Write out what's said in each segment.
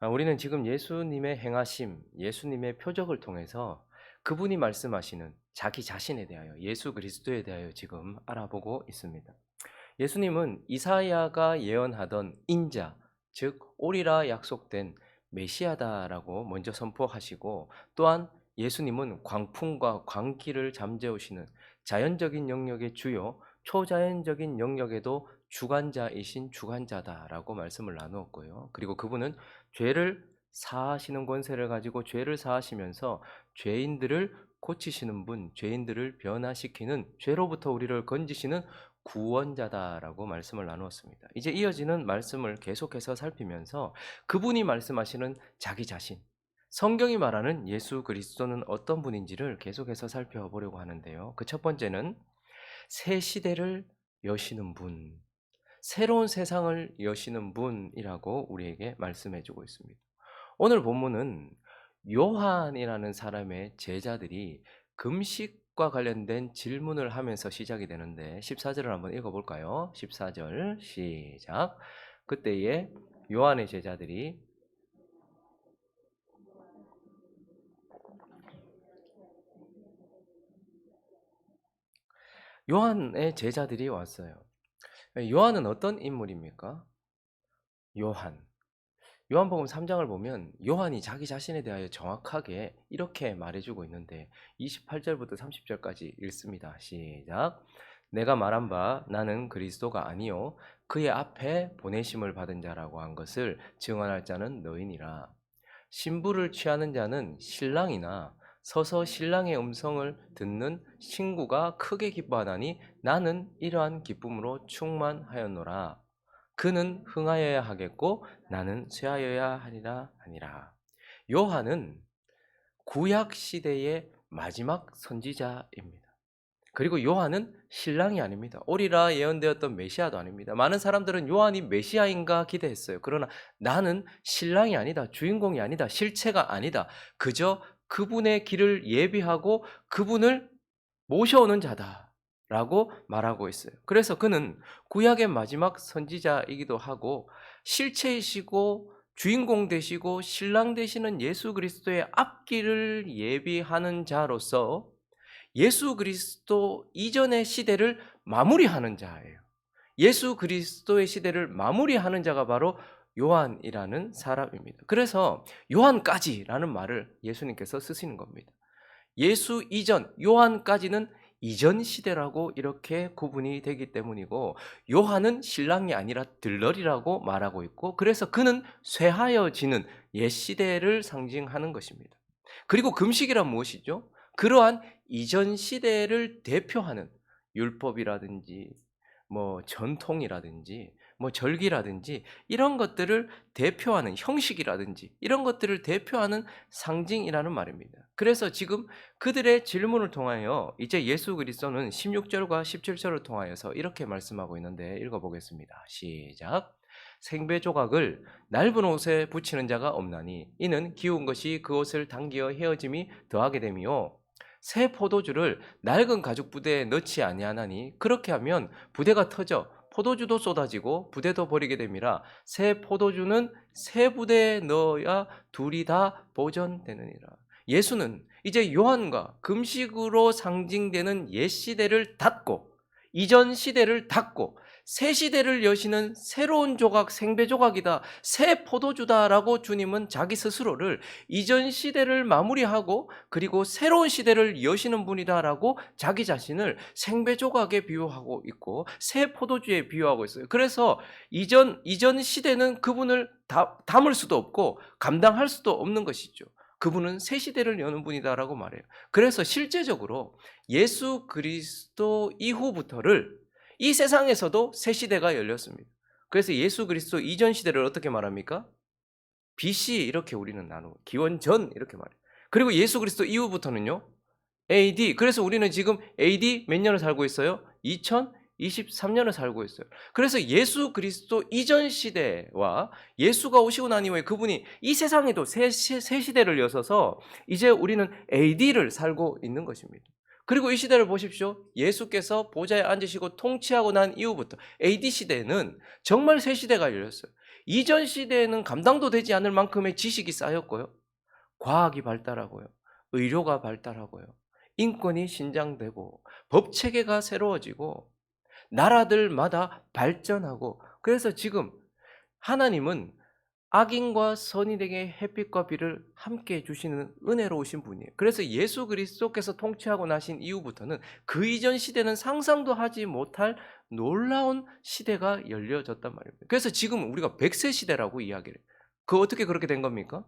우리는 지금 예수님의 행하심, 예수님의 표적을 통해서 그분이 말씀하시는 자기 자신에 대하여, 예수 그리스도에 대하여 지금 알아보고 있습니다. 예수님은 이사야가 예언하던 인자, 즉 오리라 약속된 메시아다라고 먼저 선포하시고, 또한 예수님은 광풍과 광기를 잠재우시는 자연적인 영역의 주요, 초자연적인 영역에도 주관자이신 주관자다라고 말씀을 나누었고요. 그리고 그분은 죄를 사하시는 권세를 가지고 죄를 사하시면서 죄인들을 고치시는 분, 죄인들을 변화시키는, 죄로부터 우리를 건지시는 구원자다라고 말씀을 나누었습니다. 이제 이어지는 말씀을 계속해서 살피면서 그분이 말씀하시는 자기 자신, 성경이 말하는 예수 그리스도는 어떤 분인지를 계속해서 살펴보려고 하는데요. 그 첫 번째는 새 시대를 여시는 분, 새로운 세상을 여시는 분이라고 우리에게 말씀해 주고 있습니다. 오늘 본문은 요한이라는 사람의 제자들이 금식과 관련된 질문을 하면서 시작이 되는데, 14절을 한번 읽어볼까요? 14절 시작. 그때에 요한의 제자들이, 요한의 제자들이 왔어요. 요한은 어떤 인물입니까? 요한. 요한복음 3장을 보면 요한이 자기 자신에 대하여 정확하게 이렇게 말해주고 있는데, 28절부터 30절까지 읽습니다. 시작. 내가 말한 바 나는 그리스도가 아니요 그의 앞에 보내심을 받은 자라고 한 것을 증언할 자는 너희니라. 신부를 취하는 자는 신랑이나 서서 신랑의 음성을 듣는 친구가 크게 기뻐하나니 나는 이러한 기쁨으로 충만하였노라. 그는 흥하여야 하겠고 나는 쇠하여야 하리라 하니라. 요한은 구약 시대의 마지막 선지자입니다. 그리고 요한은 신랑이 아닙니다. 오리라 예언되었던 메시아도 아닙니다. 많은 사람들은 요한이 메시아인가 기대했어요. 그러나 나는 신랑이 아니다, 주인공이 아니다, 실체가 아니다, 그저 그분의 길을 예비하고 그분을 모셔오는 자다라고 말하고 있어요. 그래서 그는 구약의 마지막 선지자이기도 하고, 실체이시고 주인공 되시고 신랑 되시는 예수 그리스도의 앞길을 예비하는 자로서 예수 그리스도 이전의 시대를 마무리하는 자예요. 예수 그리스도의 시대를 마무리하는 자가 바로 요한이라는 사람입니다. 그래서 요한까지라는 말을 예수님께서 쓰시는 겁니다. 예수 이전, 요한까지는 이전 시대라고 이렇게 구분이 되기 때문이고, 요한은 신랑이 아니라 들러리라고 말하고 있고, 그래서 그는 쇠하여지는 옛 시대를 상징하는 것입니다. 그리고 금식이란 무엇이죠? 그러한 이전 시대를 대표하는 율법이라든지 전통이라든지 절기라든지 이런 것들을 대표하는 형식이라든지 이런 것들을 대표하는 상징이라는 말입니다. 그래서 지금 그들의 질문을 통하여 이제 예수 그리스도는 16절과 17절을 통하여서 이렇게 말씀하고 있는데, 읽어보겠습니다. 시작. 생배 조각을 낡은 옷에 붙이는 자가 없나니 이는 기운 것이 그 옷을 당기어 헤어짐이 더하게 됨이요 새 포도주를 낡은 가죽 부대에 넣지 아니하나니 그렇게 하면 부대가 터져 포도주도 쏟아지고 부대도 버리게 됨이라. 새 포도주는 새 부대에 넣어야 둘이 다 보존되느니라. 예수는 이제 요한과 금식으로 상징되는 옛 시대를 닫고 이전 시대를 닫고 새 시대를 여시는 새로운 조각, 생배 조각이다, 새 포도주다라고 주님은 자기 스스로를 이전 시대를 마무리하고 그리고 새로운 시대를 여시는 분이다라고 자기 자신을 생배 조각에 비유하고 있고 새 포도주에 비유하고 있어요. 그래서 이전 시대는 그분을 담을 수도 없고 감당할 수도 없는 것이죠. 그분은 새 시대를 여는 분이다라고 말해요. 그래서 실제적으로 예수 그리스도 이후부터를 이 세상에서도 새 시대가 열렸습니다. 그래서 예수 그리스도 이전 시대를 어떻게 말합니까? BC 이렇게 우리는 나누고 기원전 이렇게 말해요. 그리고 예수 그리스도 이후부터는요, AD. 그래서 우리는 지금 AD 몇 년을 살고 있어요? 2023년을 살고 있어요. 그래서 예수 그리스도 이전 시대와 예수가 오시고 난 이후에 그분이 이 세상에도 새 시대를 여셔서 이제 우리는 AD를 살고 있는 것입니다. 그리고 이 시대를 보십시오. 예수께서 보좌에 앉으시고 통치하고 난 이후부터 AD 시대는 정말 새 시대가 열렸어요. 이전 시대에는 감당도 되지 않을 만큼의 지식이 쌓였고요. 과학이 발달하고요. 의료가 발달하고요. 인권이 신장되고 법 체계가 새로워지고 나라들마다 발전하고, 그래서 지금 하나님은 악인과 선인에게 햇빛과 비를 함께 주시는 은혜로우신 분이에요. 그래서 예수 그리스도께서 통치하고 나신 이후부터는 그 이전 시대는 상상도 하지 못할 놀라운 시대가 열려졌단 말입니다. 그래서 지금 우리가 100세 시대라고 이야기를 해요. 그 어떻게 그렇게 된 겁니까?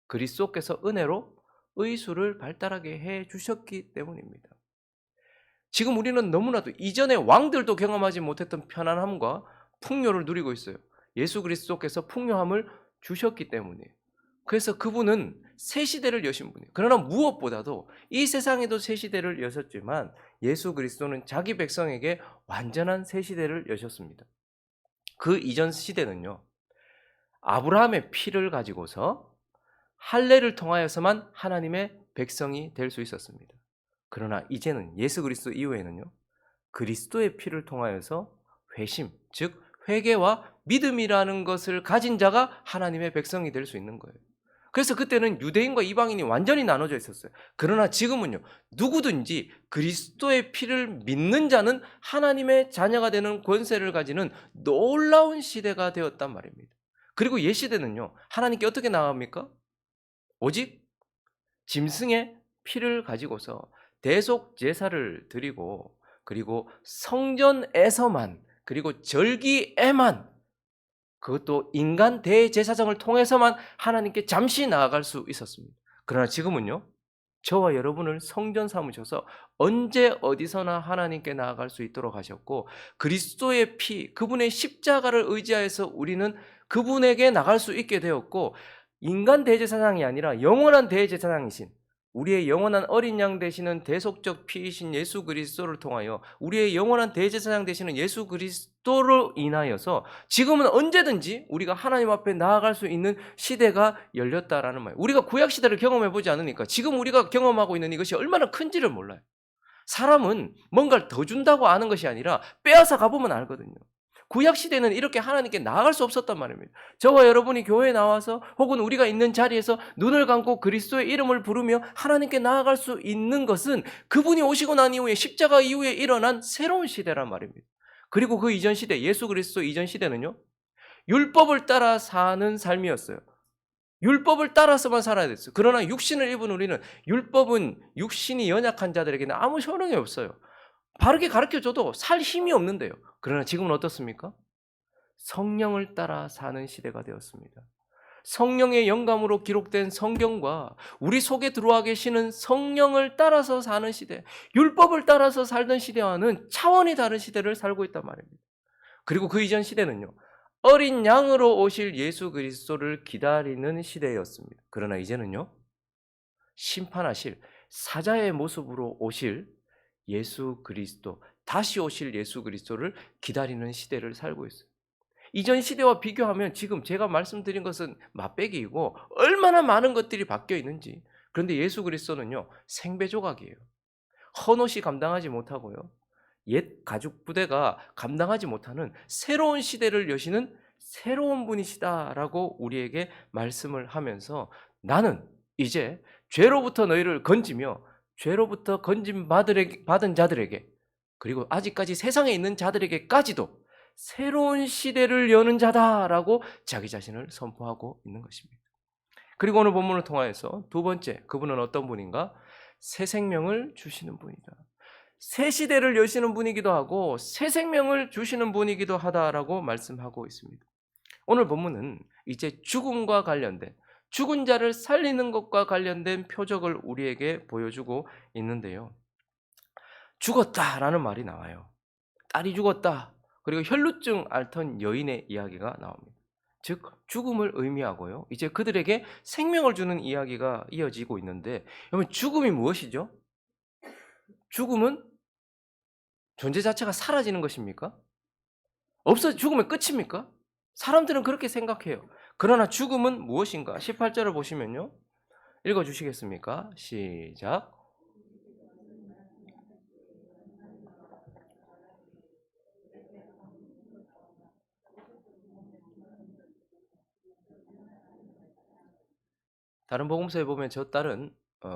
그리스도께서 은혜로 의수를 발달하게 해 주셨기 때문입니다. 지금 우리는 너무나도 이전에 왕들도 경험하지 못했던 편안함과 풍요를 누리고 있어요. 예수 그리스도께서 풍요함을 주셨기 때문이에요. 그래서 그분은 새 시대를 여신 분이에요. 그러나 무엇보다도 이 세상에도 새 시대를 여셨지만 예수 그리스도는 자기 백성에게 완전한 새 시대를 여셨습니다. 그 이전 시대는요, 아브라함의 피를 가지고서 할례를 통하여서만 하나님의 백성이 될 수 있었습니다. 그러나 이제는 예수 그리스도 이후에는요, 그리스도의 피를 통하여서 회심, 즉 회개와 믿음이라는 것을 가진 자가 하나님의 백성이 될 수 있는 거예요. 그래서 그때는 유대인과 이방인이 완전히 나눠져 있었어요. 그러나 지금은요, 누구든지 그리스도의 피를 믿는 자는 하나님의 자녀가 되는 권세를 가지는 놀라운 시대가 되었단 말입니다. 그리고 옛 시대는요, 하나님께 어떻게 나아갑니까? 오직 짐승의 피를 가지고서 대속 제사를 드리고, 그리고 성전에서만, 그리고 절기에만, 그것도 인간 대제사장을 통해서만 하나님께 잠시 나아갈 수 있었습니다. 그러나 지금은요, 저와 여러분을 성전 삼으셔서 언제 어디서나 하나님께 나아갈 수 있도록 하셨고, 그리스도의 피, 그분의 십자가를 의지하여서 우리는 그분에게 나갈 수 있게 되었고, 인간 대제사장이 아니라 영원한 대제사장이신, 우리의 영원한 어린 양 되시는 대속적 피이신 예수 그리스도를 통하여 우리의 영원한 대제사장 되시는 예수 그리스도로 인하여서 지금은 언제든지 우리가 하나님 앞에 나아갈 수 있는 시대가 열렸다라는 말. 우리가 구약 시대를 경험해 보지 않으니까 지금 우리가 경험하고 있는 이것이 얼마나 큰지를 몰라요. 사람은 뭔가를 더 준다고 아는 것이 아니라 빼앗아 가보면 알거든요. 구약 시대는 이렇게 하나님께 나아갈 수 없었단 말입니다. 저와 여러분이 교회에 나와서 혹은 우리가 있는 자리에서 눈을 감고 그리스도의 이름을 부르며 하나님께 나아갈 수 있는 것은 그분이 오시고 난 이후에 십자가 이후에 일어난 새로운 시대란 말입니다. 그리고 그 이전 시대, 예수 그리스도 이전 시대는요, 율법을 따라 사는 삶이었어요. 율법을 따라서만 살아야 됐어요. 그러나 육신을 입은 우리는 율법은 육신이 연약한 자들에게는 아무 효능이 없어요. 바르게 가르쳐줘도 살 힘이 없는데요. 그러나 지금은 어떻습니까? 성령을 따라 사는 시대가 되었습니다. 성령의 영감으로 기록된 성경과 우리 속에 들어와 계시는 성령을 따라서 사는 시대, 율법을 따라서 살던 시대와는 차원이 다른 시대를 살고 있단 말입니다. 그리고 그 이전 시대는요, 어린 양으로 오실 예수 그리스도를 기다리는 시대였습니다. 그러나 이제는요, 심판하실 사자의 모습으로 오실 예수 그리스도, 다시 오실 예수 그리스도를 기다리는 시대를 살고 있어요. 이전 시대와 비교하면 지금 제가 말씀드린 것은 맛배기이고 얼마나 많은 것들이 바뀌어 있는지. 그런데 예수 그리스도는요, 생배조각이에요. 헌옷이 감당하지 못하고요, 옛 가죽 부대가 감당하지 못하는 새로운 시대를 여시는 새로운 분이시다라고 우리에게 말씀을 하면서, 나는 이제 죄로부터 너희를 건지며 죄로부터 건진 받은 자들에게, 그리고 아직까지 세상에 있는 자들에게까지도 새로운 시대를 여는 자다라고 자기 자신을 선포하고 있는 것입니다. 그리고 오늘 본문을 통하여서 두 번째, 그분은 어떤 분인가? 새 생명을 주시는 분이다. 새 시대를 여시는 분이기도 하고 새 생명을 주시는 분이기도 하다라고 말씀하고 있습니다. 오늘 본문은 이제 죽음과 관련된, 죽은 자를 살리는 것과 관련된 표적을 우리에게 보여주고 있는데요. 죽었다라는 말이 나와요. 딸이 죽었다. 그리고 혈루증 앓던 여인의 이야기가 나옵니다. 즉 죽음을 의미하고요, 이제 그들에게 생명을 주는 이야기가 이어지고 있는데, 여러분, 죽음이 무엇이죠? 죽음은 존재 자체가 사라지는 것입니까? 죽으면 끝입니까? 사람들은 그렇게 생각해요. 그러나 죽음은 무엇인가? 18절을 보시면요, 읽어주시겠습니까? 시작. 다른 복음서에 보면 저 딸은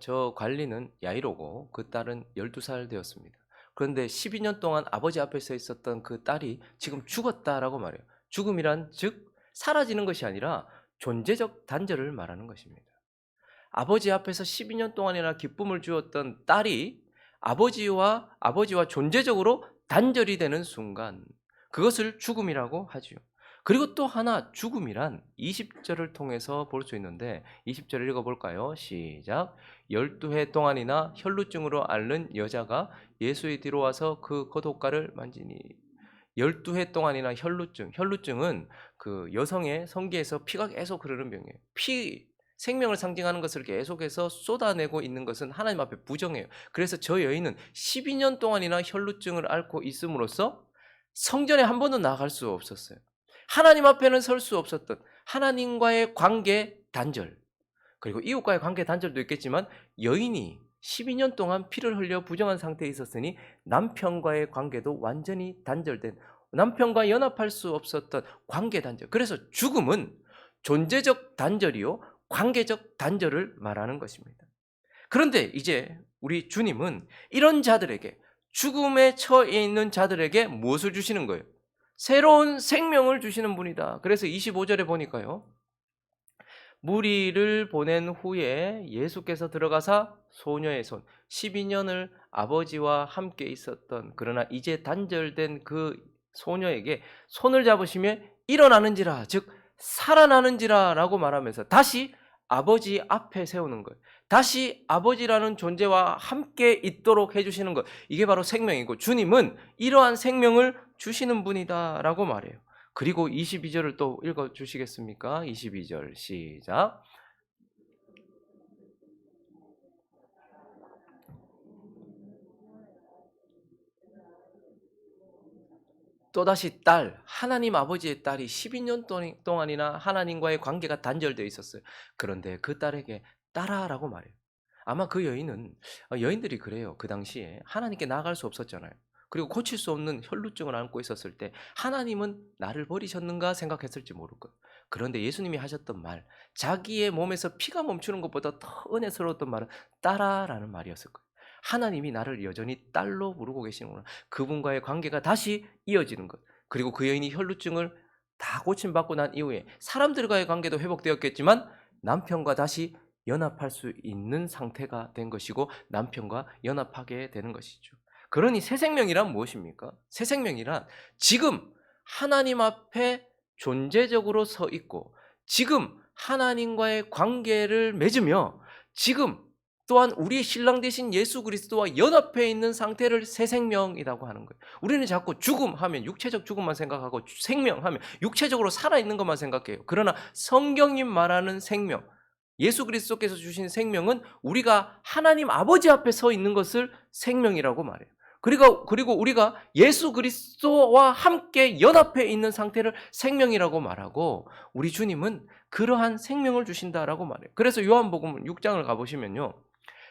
저 관리는 야이로고 그 딸은 12살 되었습니다. 그런데 12년 동안 아버지 앞에 서 있었던 그 딸이 지금 죽었다라고 말해요. 죽음이란 즉 사라지는 것이 아니라 존재적 단절을 말하는 것입니다. 아버지 앞에서 12년 동안이나 기쁨을 주었던 딸이 아버지와 존재적으로 단절이 되는 순간, 그것을 죽음이라고 하지요. 그리고 또 하나, 죽음이란 20절을 통해서 볼 수 있는데 20절 읽어볼까요? 시작. 12해 동안이나 혈루증으로 앓는 여자가 예수의 뒤로 와서 그 겉옷가를 만지니. 12해 동안이나 혈루증은 그 여성의 성기에서 피가 계속 흐르는 병이에요. 생명을 상징하는 것을 계속해서 쏟아내고 있는 것은 하나님 앞에 부정해요. 그래서 저 여인은 12년 동안이나 혈루증을 앓고 있음으로써 성전에 한 번도 나갈 수 없었어요. 하나님 앞에는 설 수 없었던 하나님과의 관계 단절, 그리고 이웃과의 관계 단절도 있겠지만 여인이 12년 동안 피를 흘려 부정한 상태에 있었으니 남편과의 관계도 완전히 단절된, 남편과 연합할 수 없었던 관계 단절. 그래서 죽음은 존재적 단절이요 관계적 단절을 말하는 것입니다. 그런데 이제 우리 주님은 이런 자들에게, 죽음에 처해 있는 자들에게 무엇을 주시는 거예요? 새로운 생명을 주시는 분이다. 그래서 25절에 보니까요, 무리를 보낸 후에 예수께서 들어가사 소녀의 손, 12년을 아버지와 함께 있었던 그러나 이제 단절된 그 소녀에게 손을 잡으시며 일어나는지라, 즉 살아나는지라 라고 말하면서 다시 아버지 앞에 세우는 거예요. 다시 아버지라는 존재와 함께 있도록 해주시는 것, 이게 바로 생명이고 주님은 이러한 생명을 주시는 분이다 라고 말해요. 그리고 22절을 또 읽어 주시겠습니까? 22절 시작. 또다시 하나님 아버지의 딸이 12년 동안이나 하나님과의 관계가 단절되어 있었어요. 그런데 그 딸에게 딸아라고 말해요. 아마 그 여인은, 여인들이 그래요. 그 당시에 하나님께 나아갈 수 없었잖아요. 그리고 고칠 수 없는 혈루증을 안고 있었을 때 하나님은 나를 버리셨는가 생각했을지 모를 거예요. 그런데 예수님이 하셨던 말, 자기의 몸에서 피가 멈추는 것보다 더 은혜스러웠던 말은 딸아라는 말이었을 거예요. 하나님이 나를 여전히 딸로 부르고 계시는구나. 그분과의 관계가 다시 이어지는 것. 그리고 그 여인이 혈루증을 다 고침받고 난 이후에 사람들과의 관계도 회복되었겠지만 남편과 다시 연합할 수 있는 상태가 된 것이고 남편과 연합하게 되는 것이죠. 그러니 새 생명이란 무엇입니까? 새 생명이란 지금 하나님 앞에 존재적으로 서 있고 지금 하나님과의 관계를 맺으며 지금 또한 우리의 신랑 되신 예수 그리스도와 연합해 있는 상태를 새 생명이라고 하는 거예요. 우리는 자꾸 죽음 하면 육체적 죽음만 생각하고 생명 하면 육체적으로 살아있는 것만 생각해요. 그러나 성경이 말하는 생명, 예수 그리스도께서 주신 생명은 우리가 하나님 아버지 앞에 서 있는 것을 생명이라고 말해요. 그리고 우리가 예수 그리스도와 함께 연합해 있는 상태를 생명이라고 말하고 우리 주님은 그러한 생명을 주신다라고 말해요. 그래서 요한복음 6장을 가보시면요,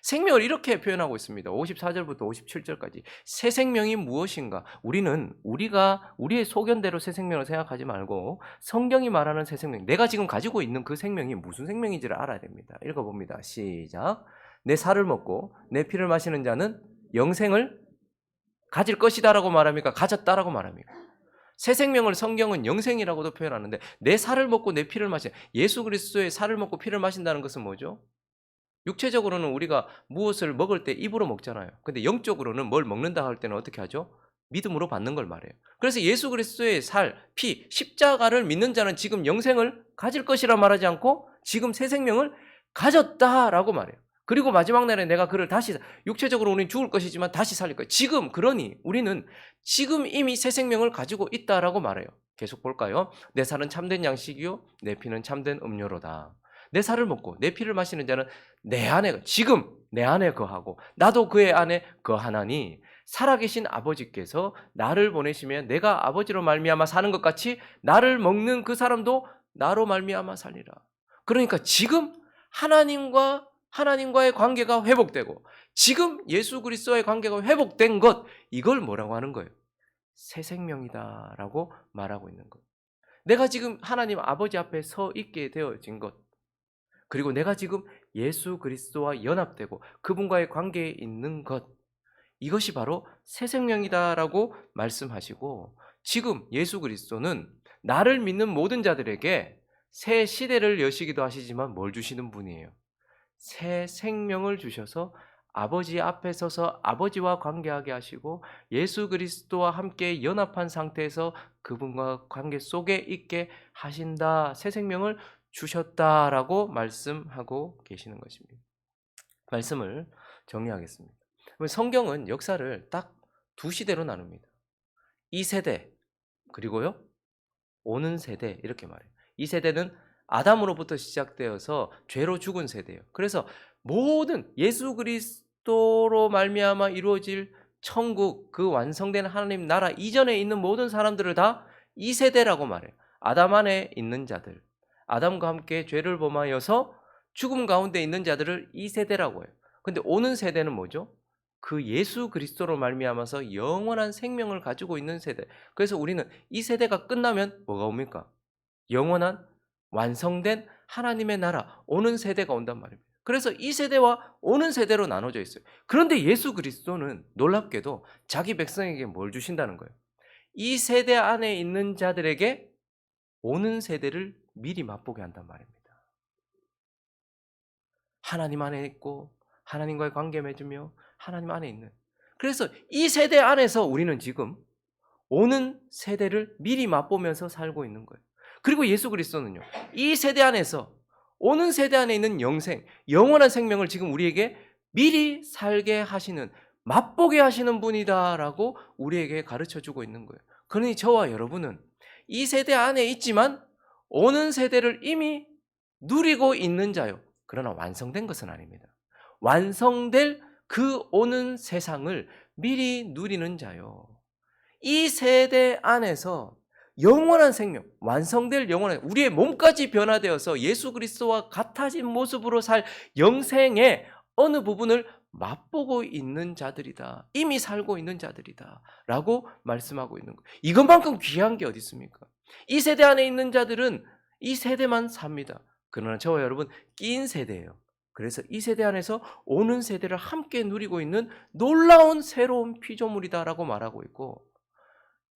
생명을 이렇게 표현하고 있습니다. 54절부터 57절까지. 새 생명이 무엇인가? 우리가 우리의 소견대로 새 생명을 생각하지 말고 성경이 말하는 새 생명, 내가 지금 가지고 있는 그 생명이 무슨 생명인지를 알아야 됩니다. 읽어봅니다. 시작. 내 살을 먹고 내 피를 마시는 자는 영생을 가질 것이다라고 말합니까? 가졌다라고 말합니까? 새 생명을 성경은 영생이라고도 표현하는데 내 살을 먹고 내 피를 마시, 예수 그리스도의 살을 먹고 피를 마신다는 것은 뭐죠? 육체적으로는 우리가 무엇을 먹을 때 입으로 먹잖아요. 근데 영적으로는 뭘 먹는다 할 때는 어떻게 하죠? 믿음으로 받는 걸 말해요. 그래서 예수 그리스도의 살, 피, 십자가를 믿는 자는 지금 영생을 가질 것이라 말하지 않고 지금 새 생명을 가졌다라고 말해요. 그리고 마지막 날에 내가 그를 다시, 육체적으로 우리는 죽을 것이지만 다시 살릴 거예요. 지금, 그러니 우리는 지금 이미 새 생명을 가지고 있다라고 말해요. 계속 볼까요? 내 살은 참된 양식이요 내 피는 참된 음료로다. 내 살을 먹고 내 피를 마시는 자는 지금 내 안에 거하고 나도 그의 안에 거하나니 살아계신 아버지께서 나를 보내시면 내가 아버지로 말미암아 사는 것 같이 나를 먹는 그 사람도 나로 말미암아 살리라. 그러니까 지금 하나님과의 관계가 회복되고 지금 예수 그리스도의 관계가 회복된 것, 이걸 뭐라고 하는 거예요? 새 생명이다라고 말하고 있는 것. 내가 지금 하나님 아버지 앞에 서 있게 되어진 것, 그리고 내가 지금 예수 그리스도와 연합되고 그분과의 관계에 있는 것, 이것이 바로 새 생명이다라고 말씀하시고, 지금 예수 그리스도는 나를 믿는 모든 자들에게 새 시대를 여시기도 하시지만 뭘 주시는 분이에요? 새 생명을 주셔서 아버지 앞에 서서 아버지와 관계하게 하시고 예수 그리스도와 함께 연합한 상태에서 그분과 관계 속에 있게 하신다. 새 생명을 주셨다라고 말씀하고 계시는 것입니다. 말씀을 정리하겠습니다. 성경은 역사를 딱 두 시대로 나눕니다. 이 세대, 그리고요 오는 세대, 이렇게 말해요. 이 세대는 아담으로부터 시작되어서 죄로 죽은 세대예요. 그래서 모든 예수 그리스도로 말미암아 이루어질 천국, 그 완성된 하나님 나라 이전에 있는 모든 사람들을 다 이 세대라고 말해요. 아담 안에 있는 자들, 아담과 함께 죄를 범하여서 죽음 가운데 있는 자들을 이 세대라고 해요. 근데 오는 세대는 뭐죠? 그 예수 그리스도로 말미암아서 영원한 생명을 가지고 있는 세대. 그래서 우리는 이 세대가 끝나면 뭐가 옵니까? 영원한 완성된 하나님의 나라, 오는 세대가 온단 말입니다. 그래서 이 세대와 오는 세대로 나눠져 있어요. 그런데 예수 그리스도는 놀랍게도 자기 백성에게 뭘 주신다는 거예요? 이 세대 안에 있는 자들에게 오는 세대를 미리 맛보게 한단 말입니다. 하나님 안에 있고 하나님과의 관계 맺으며 하나님 안에 있는, 그래서 이 세대 안에서 우리는 지금 오는 세대를 미리 맛보면서 살고 있는 거예요. 그리고 예수 그리스도는요, 이 세대 안에서 오는 세대 안에 있는 영생, 영원한 생명을 지금 우리에게 미리 살게 하시는, 맛보게 하시는 분이다라고 우리에게 가르쳐주고 있는 거예요. 그러니 저와 여러분은 이 세대 안에 있지만 오는 세대를 이미 누리고 있는 자요. 그러나 완성된 것은 아닙니다. 완성될 그 오는 세상을 미리 누리는 자요. 이 세대 안에서 영원한 생명, 완성될 영원한, 우리의 몸까지 변화되어서 예수 그리스도와 같아진 모습으로 살 영생의 어느 부분을 맛보고 있는 자들이다. 이미 살고 있는 자들이다. 라고 말씀하고 있는 거예요. 이것만큼 귀한 게 어디 있습니까? 이 세대 안에 있는 자들은 이 세대만 삽니다. 그러나 저와 여러분 낀 세대예요. 그래서 이 세대 안에서 오는 세대를 함께 누리고 있는 놀라운 새로운 피조물이다라고 말하고 있고,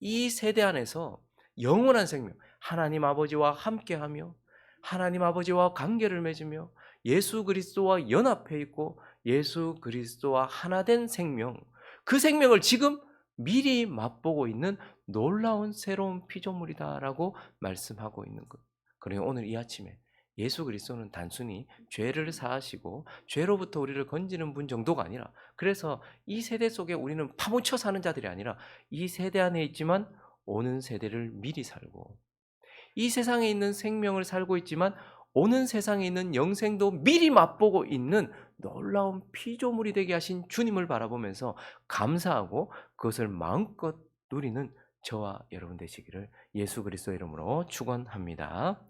이 세대 안에서 영원한 생명, 하나님 아버지와 함께하며 하나님 아버지와 관계를 맺으며 예수 그리스도와 연합해 있고 예수 그리스도와 하나된 생명, 그 생명을 지금 미리 맛보고 있는 놀라운 새로운 피조물이다라고 말씀하고 있는 것. 그러니 오늘 이 아침에 예수 그리스도는 단순히 죄를 사하시고 죄로부터 우리를 건지는 분 정도가 아니라, 그래서 이 세대 속에 우리는 파묻혀 사는 자들이 아니라 이 세대 안에 있지만 오는 세대를 미리 살고, 이 세상에 있는 생명을 살고 있지만 오는 세상에 있는 영생도 미리 맛보고 있는 놀라운 피조물이 되게 하신 주님을 바라보면서 감사하고 그것을 마음껏 누리는 저와 여러분 되시기를 예수 그리스도 이름으로 축원합니다.